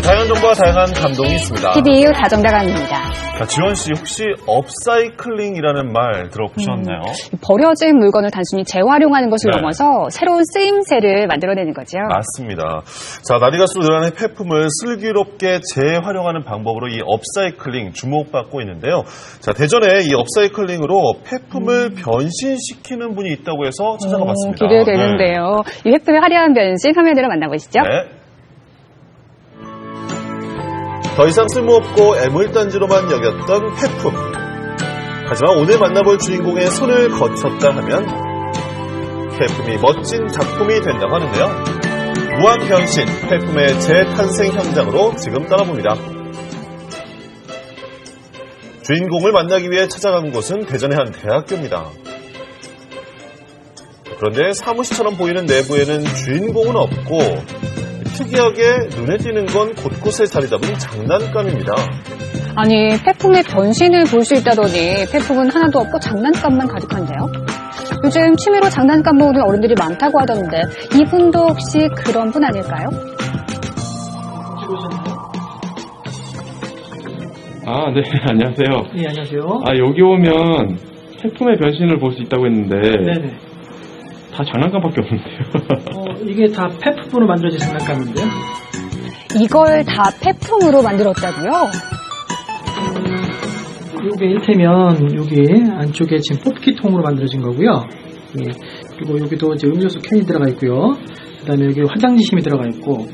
다양한 정보와 다양한 감동이 있습니다. TVU 다정다감입니다. 자, 지원 씨 혹시 업사이클링이라는 말 들어보셨나요? 버려진 물건을 단순히 재활용하는 것을 네. 넘어서 새로운 쓰임새를 만들어내는 거죠. 맞습니다. 자, 날이 갈수록 늘어나는 폐품을 슬기롭게 재활용하는 방법으로 이 업사이클링 주목받고 있는데요. 자, 대전에 이 업사이클링으로 폐품을 변신시키는 분이 있다고 해서 찾아가 봤습니다. 기대되는데요. 이 폐품의 화려한 변신 화면으로 만나보시죠. 네. 더 이상 쓸모없고 애물단지로만 여겼던 폐품. 하지만 오늘 만나볼 주인공의 손을 거쳤다 하면 폐품이 멋진 작품이 된다고 하는데요. 무한 변신, 폐품의 재탄생 현장으로 지금 떠나봅니다. 주인공을 만나기 위해 찾아간 곳은 대전의 한 대학교입니다. 그런데 사무실처럼 보이는 내부에는 주인공은 없고 특이하게 눈에 띄는 건 곳곳에 자리 잡은 장난감입니다. 아니, 폐품의 변신을 볼 수 있다더니 폐품은 하나도 없고 장난감만 가득한데요. 요즘 취미로 장난감 모으는 어른들이 많다고 하던데 이분도 혹시 그런 분 아닐까요? 아, 네, 안녕하세요. 네, 안녕하세요. 아, 여기 오면 폐품의 변신을 볼 수 있다고 했는데 네네. 다 장난감밖에 없는데요. 이게 다 폐품으로 만들어진 장난감인데요. 이걸 다 폐품으로 만들었다고요? 이게 이를테면 여기 안쪽에 지금 뽑기통으로 만들어진 거고요. 예, 그리고 여기도 이제 음료수 캔이 들어가 있고요. 그다음에 여기 화장지심이 들어가 있고,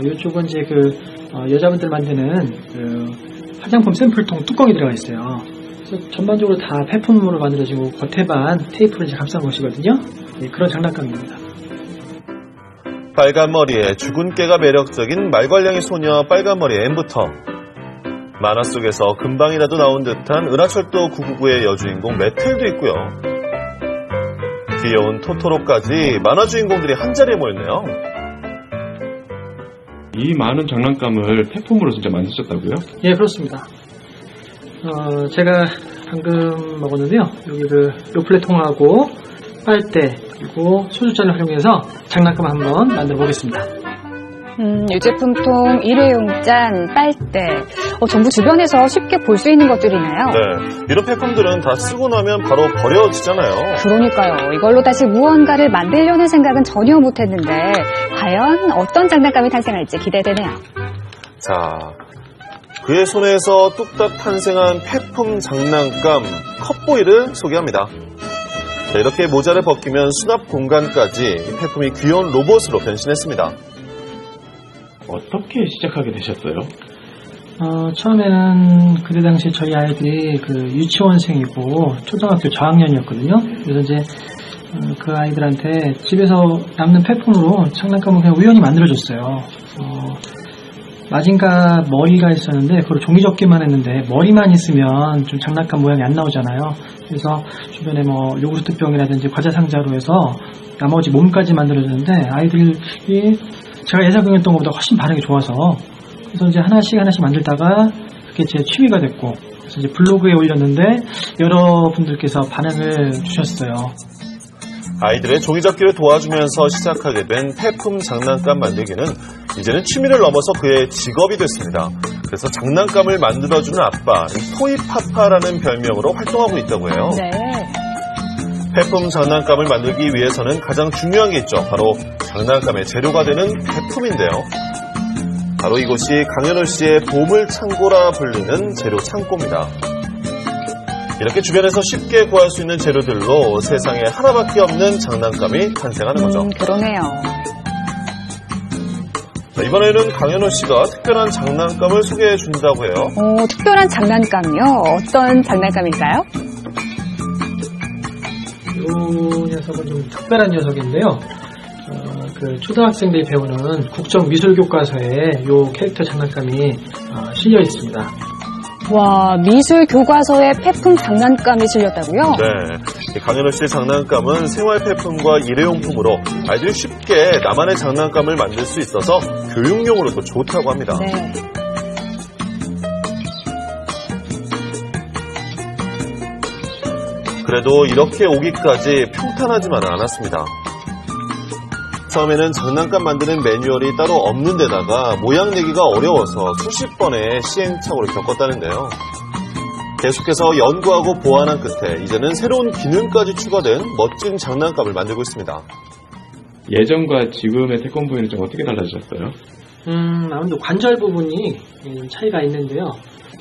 이쪽은 이제 여자분들 만드는 화장품 샘플통 뚜껑이 들어가 있어요. 그래서 전반적으로 다 폐품으로 만들어지고 겉에만 테이프로 이제 감싼 것이거든요. 예, 그런 장난감입니다. 빨간 머리에 죽은 깨가 매력적인 말괄량이 소녀 빨간머리의 엠부터 만화 속에서 금방이라도 나온 듯한 은하철도 999의 여주인공 메텔도 있고요. 귀여운 토토로까지 만화 주인공들이 한자리에 모였네요. 이 많은 장난감을 폐품으로 진짜 만드셨다고요? 예, 그렇습니다. 제가 방금 먹었는데요. 여기 요플레통하고 빨대 그리고 소주잔을 활용해서 장난감 한번 만들어 보겠습니다. 유제품통, 일회용잔, 빨대 전부 주변에서 쉽게 볼 수 있는 것들이나요? 네, 이런 폐품들은 다 쓰고 나면 바로 버려지잖아요. 그러니까요. 이걸로 다시 무언가를 만들려는 생각은 전혀 못했는데 과연 어떤 장난감이 탄생할지 기대되네요. 자, 그의 손에서 뚝딱 탄생한 폐품 장난감 컵보이를 소개합니다. 자, 이렇게 모자를 벗기면 수납 공간까지 이 폐품이 귀여운 로봇으로 변신했습니다. 어떻게 시작하게 되셨어요? 처음에는 그때 당시 저희 아이들이 유치원생이고 초등학교 저학년이었거든요. 그래서 이제 그 아이들한테 집에서 남는 폐품으로 장난감을 그냥 우연히 만들어줬어요. 마징가 머리가 있었는데 그걸 종이접기만 했는데 머리만 있으면 좀 장난감 모양이 안 나오잖아요. 그래서 주변에 요구르트병이라든지 과자 상자로 해서 나머지 몸까지 만들어줬는데 아이들이 제가 예상했던 것보다 훨씬 반응이 좋아서 그래서 이제 하나씩 만들다가 그게 제 취미가 됐고 그래서 이제 블로그에 올렸는데 여러분들께서 반응을 주셨어요. 아이들의 종이접기를 도와주면서 시작하게 된 폐품 장난감 만들기는 이제는 취미를 넘어서 그의 직업이 됐습니다. 그래서 장난감을 만들어주는 아빠, 토이파파라는 별명으로 활동하고 있다고 해요. 네. 폐품 장난감을 만들기 위해서는 가장 중요한 게 있죠. 바로 장난감의 재료가 되는 폐품인데요. 바로 이곳이 강현우 씨의 보물창고라 불리는 재료 창고입니다. 이렇게 주변에서 쉽게 구할 수 있는 재료들로 세상에 하나밖에 없는 장난감이 탄생하는 거죠. 그러네요. 자, 이번에는 강현우 씨가 특별한 장난감을 소개해 준다고 해요. 특별한 장난감이요? 어떤 장난감일까요? 이 녀석은 좀 특별한 녀석인데요. 초등학생들이 배우는 국정미술교과서에 이 캐릭터 장난감이 실려 있습니다. 와, 미술 교과서에 폐품 장난감이 실렸다고요? 네, 강현우 씨의 장난감은 생활 폐품과 일회용품으로 아이들이 쉽게 나만의 장난감을 만들 수 있어서 교육용으로도 좋다고 합니다. 네. 그래도 이렇게 오기까지 평탄하지만은 않았습니다. 처음에는 장난감 만드는 매뉴얼이 따로 없는 데다가 모양 내기가 어려워서 수십 번의 시행착오를 겪었다는데요. 계속해서 연구하고 보완한 끝에 이제는 새로운 기능까지 추가된 멋진 장난감을 만들고 있습니다. 예전과 지금의 태권브이는 좀 어떻게 달라지셨어요? 아무래도 관절 부분이 차이가 있는데요.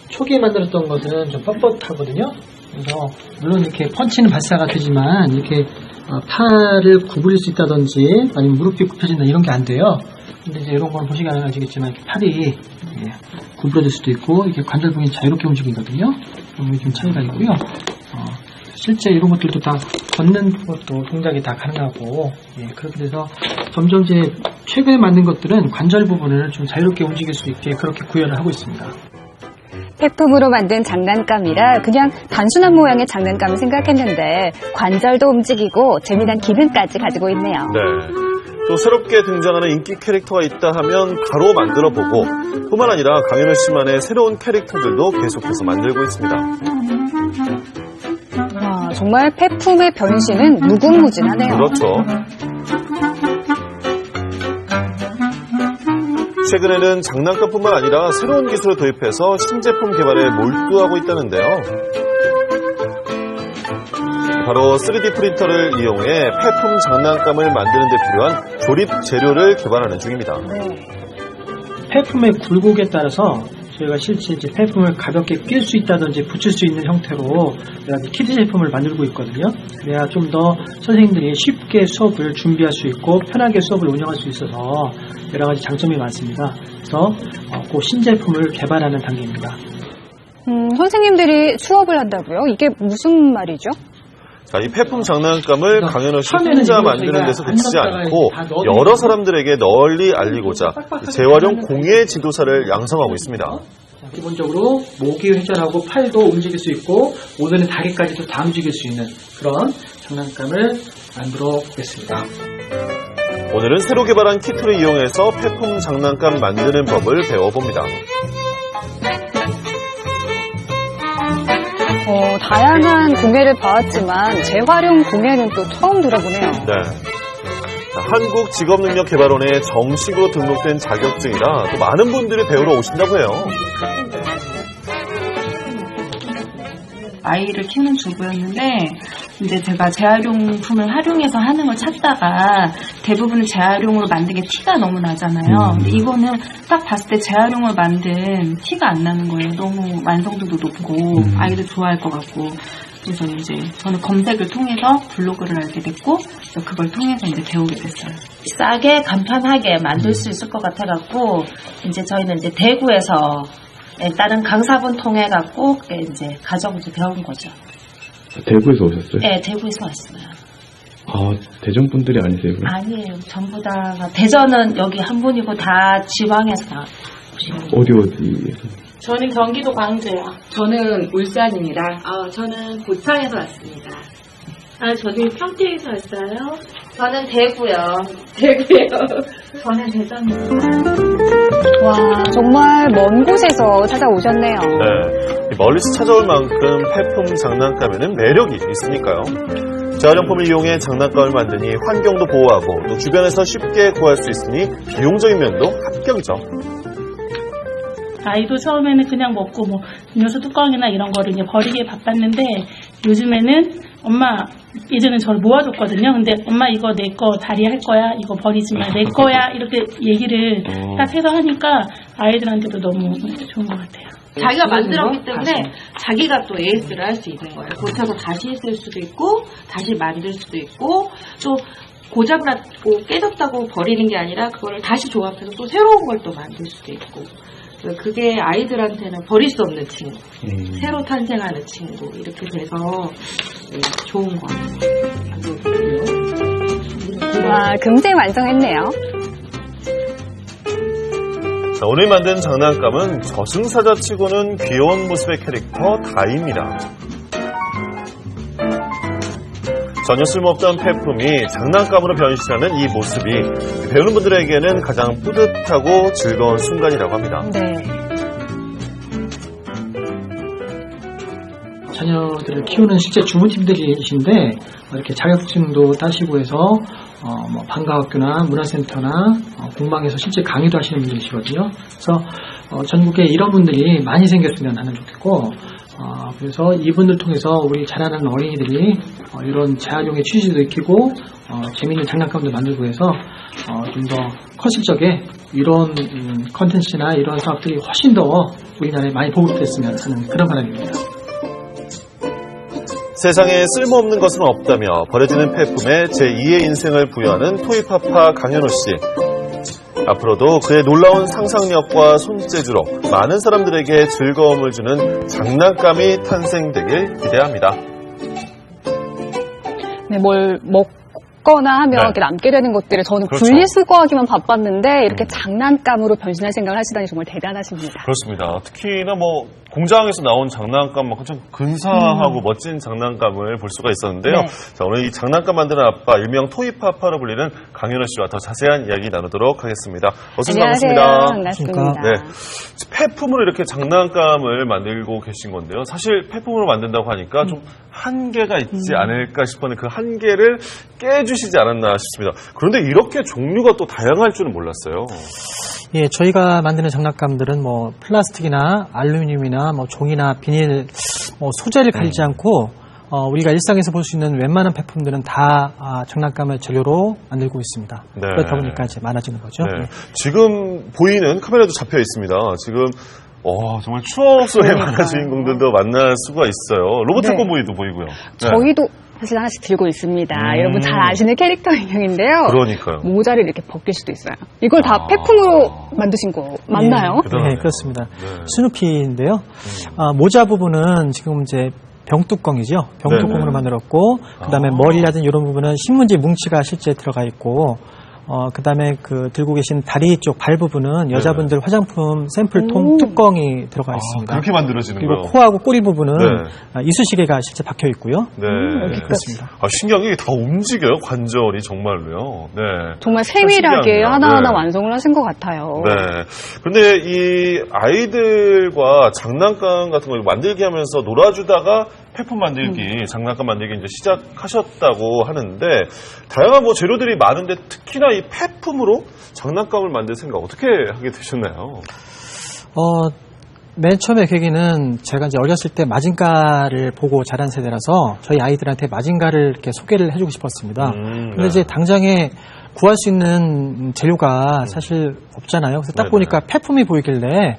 초기에 만들었던 것은 좀 뻣뻣하거든요. 그래서 물론 이렇게 펀치는 발사가 되지만 이렇게 팔을 구부릴 수 있다든지 아니면 무릎이 굽혀진다 이런 게 안 돼요. 근데 이제 이런 건 보시면 아시겠지만 이렇게 팔이 구부러질 수도 있고 이게 관절 부분이 자유롭게 움직이거든요. 그런 게 좀 차이가 있고요. 실제 이런 것들도 다 걷는 것도 동작이 다 가능하고 그렇게 돼서 점점 이제 최근에 만든 것들은 관절 부분을 좀 자유롭게 움직일 수 있게 그렇게 구현을 하고 있습니다. 폐품으로 만든 장난감이라 그냥 단순한 모양의 장난감을 생각했는데 관절도 움직이고 재미난 기능까지 가지고 있네요. 네. 또 새롭게 등장하는 인기 캐릭터가 있다 하면 바로 만들어보고 뿐만 아니라 강현우 씨만의 새로운 캐릭터들도 계속해서 만들고 있습니다. 와, 정말 폐품의 변신은 무궁무진하네요. 그렇죠. 최근에는 장난감뿐만 아니라 새로운 기술을 도입해서 신제품 개발에 몰두하고 있다는데요. 바로 3D 프린터를 이용해 폐품 장난감을 만드는 데 필요한 조립 재료를 개발하는 중입니다. 폐품의 굴곡에 따라서 저희가 실제 이제 폐품을 가볍게 낄 수 있다든지 붙일 수 있는 형태로 여러 가지 키트 제품을 만들고 있거든요. 그래야 좀 더 선생님들이 쉽게 수업을 준비할 수 있고 편하게 수업을 운영할 수 있어서 여러 가지 장점이 많습니다. 그래서 그 신제품을 개발하는 단계입니다. 선생님들이 수업을 한다고요? 이게 무슨 말이죠? 자, 이 폐품 장난감을 강현우 씨 처음에는 혼자 이걸 만드는 저희가 데서 그치지 안 않고 다 넣어드리고 여러 사람들에게 널리 알리고자 재활용 공예 지도사를 양성하고 있습니다. 자, 기본적으로 목이 회전하고 팔도 움직일 수 있고 오늘은 다리까지도 다 움직일 수 있는 그런 장난감을 만들어 보겠습니다. 오늘은 새로 개발한 키트를 이용해서 폐품 장난감 만드는 법을 배워봅니다. 다양한 공예를 봐왔지만 재활용 공예는 또 처음 들어보네요. 네. 한국직업능력개발원에 정식으로 등록된 자격증이라 또 많은 분들이 배우러 오신다고 해요. 아이를 키우는 주부였는데 이제 제가 재활용품을 활용해서 하는 걸 찾다가 대부분은 재활용으로 만든 게 티가 너무 나잖아요. 근데 이거는 딱 봤을 때 재활용을 만든 티가 안 나는 거예요. 너무 완성도도 높고 아이도 좋아할 것 같고. 그래서 이제 저는 검색을 통해서 블로그를 알게 됐고 그걸 통해서 이제 배우게 됐어요. 싸게 간편하게 만들 수 있을 것 같아갖고 이제 저희는 이제 대구에서 다른 강사분 통해 갖고 이제 가져오고 배운 거죠. 대구에서 오셨어요? 네, 대구에서 왔어요. 아, 대전 분들이 아니세요? 아니에요. 전부 다 대전은 여기 한 분이고 다 지방에서 다 오시는 거예요. 어디? 저는 경기도 광주요. 저는 울산입니다. 저는 고창에서 왔습니다. 저는 평택에서 왔어요. 저는 대구요. 대구예요. 저는 대전이요. 와, 정말 먼 곳에서 찾아오셨네요. 네. 멀리서 찾아올 만큼 폐품 장난감에는 매력이 있으니까요. 재활용품을 이용해 장난감을 만드니 환경도 보호하고 또 주변에서 쉽게 구할 수 있으니 비용적인 면도 합격이죠. 아이도 처음에는 그냥 먹고 뭐 음료수 뚜껑이나 이런 거를 이제 버리기에 바빴는데 요즘에는 엄마 예전엔 저를 모아줬거든요. 근데 엄마 이거 내 거 다리 할 거야. 이거 버리지 마. 내 거야. 이렇게 얘기를 딱 해서 하니까 아이들한테도 너무 좋은 것 같아요. 자기가 만들었기 때문에 자기가 또 AS를 할 수 있는 거예요. 고쳐서 다시 쓸 수도 있고 다시 만들 수도 있고 또 고장났고 깨졌다고 버리는 게 아니라 그거를 다시 조합해서 또 새로운 걸 또 만들 수도 있고 그게 아이들한테는 버릴 수 없는 친구, 새로 탄생하는 친구 이렇게 돼서 좋은 것 같아요. 와, 금세 완성했네요. 자, 오늘 만든 장난감은 저승사자치고는 귀여운 모습의 캐릭터 다이입니다. 전혀 쓸모없던 폐품이 장난감으로 변신하는 이 모습이 배우는 분들에게는 가장 뿌듯하고 즐거운 순간이라고 합니다. 네. 자녀들을 키우는 실제 주부팀들이신데 이렇게 자격증도 따시고 해서 뭐 방과학교나 문화센터나 공방에서 실제 강의도 하시는 분들이시거든요. 그래서 전국에 이런 분들이 많이 생겼으면 하는 좋겠고 그래서 이분들 통해서 우리 자라는 어린이들이 이런 재활용의 취지도 익히고 재미있는 장난감도 만들고 해서 좀 더 컸을 적에 이런 컨텐츠나 이런 사업들이 훨씬 더 우리나라에 많이 보급됐으면 하는 그런 바람입니다. 세상에 쓸모없는 것은 없다며 버려지는 폐품에 제2의 인생을 부여하는 토이파파 강현우 씨. 앞으로도 그의 놀라운 상상력과 손재주로 많은 사람들에게 즐거움을 주는 장난감이 탄생되길 기대합니다. 네, 뭘 먹거나 하면 네. 이렇게 남게 되는 것들을 저는 그렇죠. 분리수거하기만 바빴는데 이렇게 장난감으로 변신할 생각을 하시다니 정말 대단하십니다. 그렇습니다. 특히나 뭐 공장에서 나온 장난감 막 엄청 근사하고 멋진 장난감을 볼 수가 있었는데요. 네. 자, 오늘 이 장난감 만드는 아빠 일명 토이파파로 불리는 강현우 씨와 더 자세한 이야기 나누도록 하겠습니다. 어서 안녕하세요. 반갑습니다. 반갑습니다. 네. 폐품으로 이렇게 장난감을 만들고 계신 건데요. 사실 폐품으로 만든다고 하니까 좀 한계가 있지 않을까 싶었는데 그 한계를 깨주시지 않았나 싶습니다. 그런데 이렇게 종류가 또 다양할 줄은 몰랐어요. 예, 저희가 만드는 장난감들은 뭐 플라스틱이나 알루미늄이나 뭐 종이나 비닐, 뭐 소재를 가리지 않고 우리가 일상에서 볼 수 있는 웬만한 폐품들은 다 장난감을 재료로 만들고 있습니다. 네. 그렇다 보니까 이제 많아지는 거죠. 네. 예. 지금 보이는 카메라도 잡혀 있습니다. 지금 정말 추억 속의 만화 주인공들도 만날 수가 있어요. 로봇 네. 태권보이도 보이고요. 네. 저희도 사실 하나씩 들고 있습니다. 여러분 잘 아시는 캐릭터 인형인데요. 그러니까요. 모자를 이렇게 벗길 수도 있어요. 이걸 다 폐품으로 만드신 거 맞나요? 예, 대단하네요. 네, 그렇습니다. 네. 스누피인데요. 모자 부분은 지금 이제 병뚜껑이죠. 병뚜껑으로 네네. 만들었고, 그 다음에 머리라든 이런 부분은 신문지 뭉치가 실제 들어가 있고, 그 다음에 들고 계신 다리 쪽 발 부분은 여자분들 화장품 샘플통 뚜껑이 들어가 있습니다. 그렇게 만들어지는 그리고 거예요. 코하고 꼬리 부분은 네. 이쑤시개가 실제 박혀 있고요. 네. 그렇습니다. 신기한 게 다 움직여요. 관절이 정말로요. 네. 정말 세밀하게 신기합니다. 하나하나 네. 완성을 하신 것 같아요. 네. 그런데 이 아이들과 장난감 같은 거 만들기 하면서 놀아주다가 폐품 만들기, 장난감 만들기 이제 시작하셨다고 하는데 다양한 뭐 재료들이 많은데 특히나 이 폐품으로 장난감을 만들 생각 어떻게 하게 되셨나요? 맨 처음에 계기는 제가 이제 어렸을 때 마징가를 보고 자란 세대라서 저희 아이들한테 마징가를 이렇게 소개를 해주고 싶었습니다. 근데 네. 이제 당장에 구할 수 있는 재료가 사실 없잖아요. 그래서 딱 네네. 보니까 폐품이 보이길래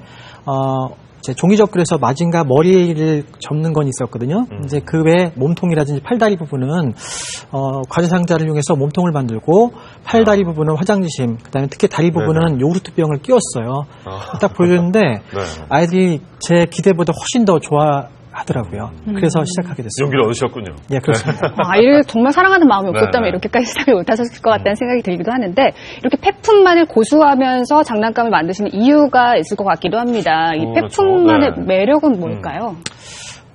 이제 종이접기에서 마징가 머리를 접는 건 있었거든요. 이제 그 외에 몸통이라든지 팔다리 부분은 과자 상자를 이용해서 몸통을 만들고 팔다리 부분은 화장지심, 그다음에 특히 다리 부분은 요구르트병을 끼웠어요. 딱 보여줬는데 네. 아이들이 제 기대보다 훨씬 더 좋아하더라고요. 그래서 시작하게 됐습니다. 용기를 얻으셨군요. 예, 그렇습니다. 아이를 정말 사랑하는 마음이 네. 없었다면 이렇게까지 시작을 못하셨을 것 같다는 생각이 들기도 하는데 이렇게 폐품만을 고수하면서 장난감을 만드시는 이유가 있을 것 같기도 합니다. 이 그렇죠. 폐품만의 네. 매력은 뭘까요?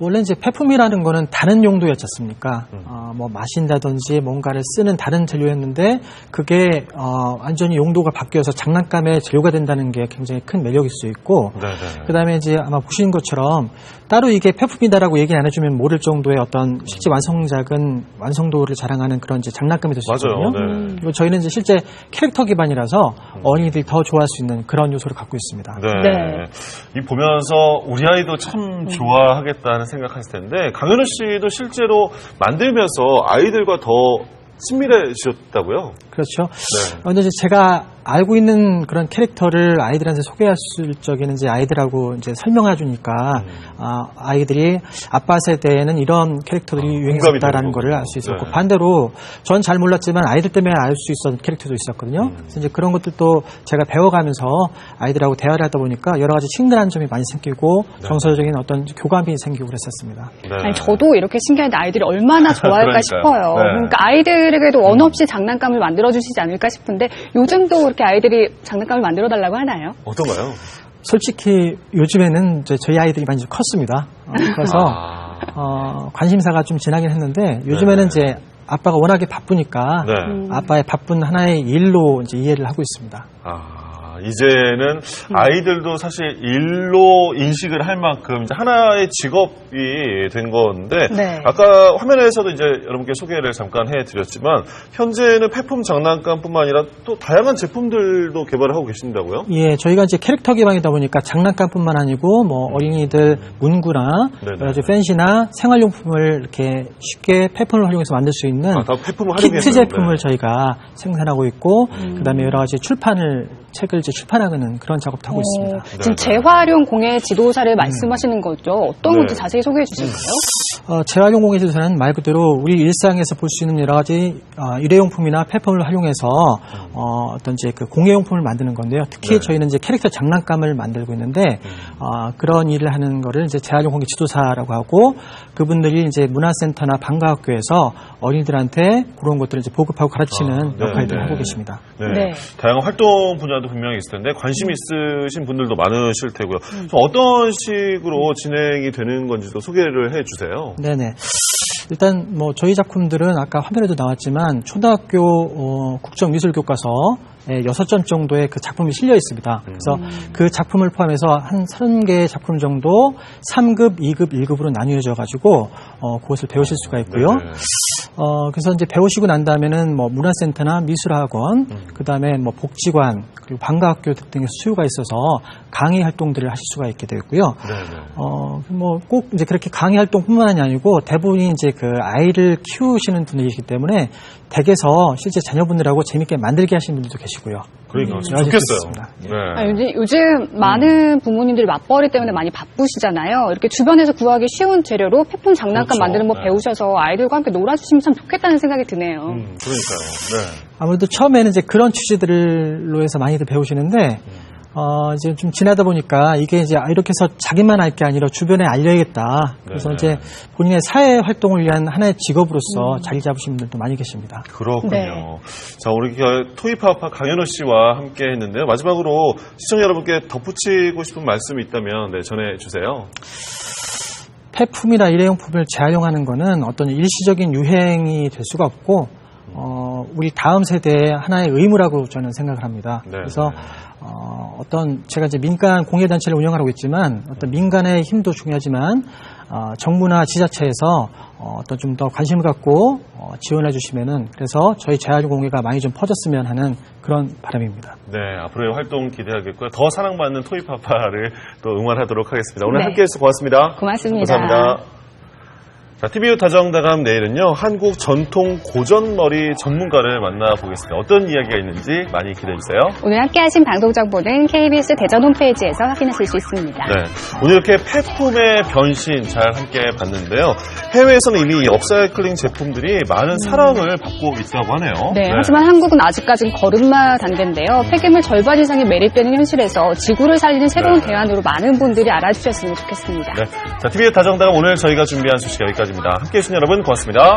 원래 이제 폐품이라는 거는 다른 용도였지 않습니까? 뭐 마신다든지 뭔가를 쓰는 다른 재료였는데 그게 완전히 용도가 바뀌어서 장난감의 재료가 된다는 게 굉장히 큰 매력일 수 있고 네네. 그다음에 이제 아마 보신 것처럼 따로 이게 폐품이다라고 얘기 안 해주면 모를 정도의 어떤 실제 완성작은 완성도를 자랑하는 그런 이제 장난감이 될 수 맞아요. 있거든요. 네. 그리고 저희는 이제 실제 캐릭터 기반이라서 어린이들이 더 좋아할 수 있는 그런 요소를 갖고 있습니다. 네. 네. 이 보면서 우리 아이도 참 좋아하겠다는 생각하실 텐데 강현우 씨도 실제로 만들면서 아이들과 더 친밀해지셨다고요? 그렇죠. 네. 근데 이제 제가 알고 있는 그런 캐릭터를 아이들한테 소개할 적에는 이제 아이들하고 이제 설명해 주니까 아이들이 아빠 세대에는 이런 캐릭터들이 유행했다라는 되는 거를 알 수 있었고 네. 반대로 전 잘 몰랐지만 아이들 때문에 알 수 있었던 캐릭터도 있었거든요. 그래서 이제 그런 것들도 제가 배워가면서 아이들하고 대화를 하다 보니까 여러 가지 친근한 점이 많이 생기고 정서적인 어떤 교감이 생기고 그랬었습니다. 네. 아니, 저도 이렇게 신기한데 아이들이 얼마나 좋아할까 그러니까요. 싶어요. 네. 그러니까 아이들에게도 원 없이 장난감을 만들어주시지 않을까 싶은데 요즘도 그렇게 아이들이 장난감을 만들어달라고 하나요? 어떤가요? 솔직히 요즘에는 이제 저희 아이들이 많이 좀 컸습니다. 그래서 관심사가 좀 지나긴 했는데 요즘에는 네. 이제 아빠가 워낙에 바쁘니까 네. 아빠의 바쁜 하나의 일로 이제 이해를 하고 있습니다. 이제는 아이들도 사실 일로 인식을 할 만큼 이제 하나의 직업이 된 건데 네. 아까 화면에서도 이제 여러분께 소개를 잠깐 해드렸지만 현재는 폐품 장난감뿐만 아니라 또 다양한 제품들도 개발을 하고 계신다고요? 예, 저희가 이제 캐릭터 기반이다 보니까 장난감뿐만 아니고 뭐 어린이들 문구나 네네. 여러 가지 팬시나 생활용품을 이렇게 쉽게 폐품을 활용해서 만들 수 있는 다 폐품을 키트 활용해서 제품을 저희가 생산하고 있고 그다음에 여러 가지 책을 이제 출판하는 그런 작업도 하고 있습니다. 지금 재활용 공예 지도사를 말씀하시는 거죠. 어떤 건지 자세히 소개해 주실까요? 재활용 공예 지도사는 말 그대로 우리 일상에서 볼 수 있는 여러 가지 일회용품이나 폐품을 활용해서 어떤 이제 그 공예용품을 만드는 건데요. 특히 네. 저희는 이제 캐릭터 장난감을 만들고 있는데 그런 일을 하는 거를 이제 재활용 공예 지도사라고 하고 그분들이 이제 문화센터나 방과학교에서 어린이들한테 그런 것들을 이제 보급하고 가르치는 역할들을 하고 계십니다. 네. 다양한 활동 분야도 분명히 있을 텐데 관심 있으신 분들도 많으실 테고요. 좀 어떤 식으로 진행이 되는 건지도 소개를 해주세요. 네네. 일단 뭐 저희 작품들은 아까 화면에도 나왔지만 초등학교 국정미술교과서 6점 정도의 그 작품이 실려 있습니다. 그래서 그 작품을 포함해서 한 30개의 작품 정도 3급, 2급, 1급으로 나뉘어져 가지고 그것을 배우실 수가 있고요. 그래서 이제 배우시고 난 다음에는 뭐 문화센터나 미술학원, 그다음에 뭐 복지관, 그리고 방과학교 등의 수요가 있어서 강의 활동들을 하실 수가 있게 되었고요. 뭐 꼭 이제 그렇게 강의 활동뿐만이 아니고 대부분이 이제 그 아이를 키우시는 분들이기 때문에 댁에서 실제 자녀분들하고 재밌게 만들게 하시는 분들도 계시고요. 그러니까 좋겠어요. 요즘 많은 부모님들이 맞벌이 때문에 많이 바쁘시잖아요. 이렇게 주변에서 구하기 쉬운 재료로 폐품 장난감 만드는 법 배우셔서 아이들과 함께 놀아주시면 참 좋겠다는 생각이 드네요. 그러니까요. 아무래도 처음에는 이제 그런 취지들로 해서 많이들 배우시는데 이제 좀 지나다 보니까 이게 이제 이렇게 해서 자기만 할 게 아니라 주변에 알려야겠다. 그래서 이제 본인의 사회 활동을 위한 하나의 직업으로서 자리 잡으신 분들도 많이 계십니다. 그렇군요. 네. 자, 우리 토이파파 강현우 씨와 함께 했는데요. 마지막으로 시청자 여러분께 덧붙이고 싶은 말씀이 있다면 전해주세요. 폐품이나 일회용품을 재활용하는 거는 어떤 일시적인 유행이 될 수가 없고 우리 다음 세대의 하나의 의무라고 저는 생각을 합니다. 그래서 어떤 제가 이제 민간 공예단체를 운영하고 있지만 어떤 민간의 힘도 중요하지만 정부나 지자체에서 어떤 좀 더 관심을 갖고 지원해 주시면은 그래서 저희 재활용 공예가 많이 좀 퍼졌으면 하는 그런 바람입니다. 네, 앞으로의 활동 기대하겠고요. 더 사랑받는 토이파파를 또 응원하도록 하겠습니다. 오늘 함께해서 고맙습니다. 고맙습니다. 감사합니다. 자, TVU 다정다감 내일은요, 한국 전통 고전머리 전문가를 만나보겠습니다. 어떤 이야기가 있는지 많이 기대해주세요. 오늘 함께하신 방송 정보는 KBS 대전 홈페이지에서 확인하실 수 있습니다. 네, 오늘 이렇게 폐품의 변신 잘 함께 봤는데요. 해외에서는 이미 업사이클링 제품들이 많은 사랑을 받고 있다고 하네요. 네, 하지만 한국은 아직까지는 걸음마 단계인데요. 폐기물 절반 이상이 매립되는 현실에서 지구를 살리는 새로운 대안으로 많은 분들이 알아주셨으면 좋겠습니다. 네, 자, TVU 다정다감 오늘 저희가 준비한 소식 여기까지입니다. 함께해 주신 여러분 고맙습니다.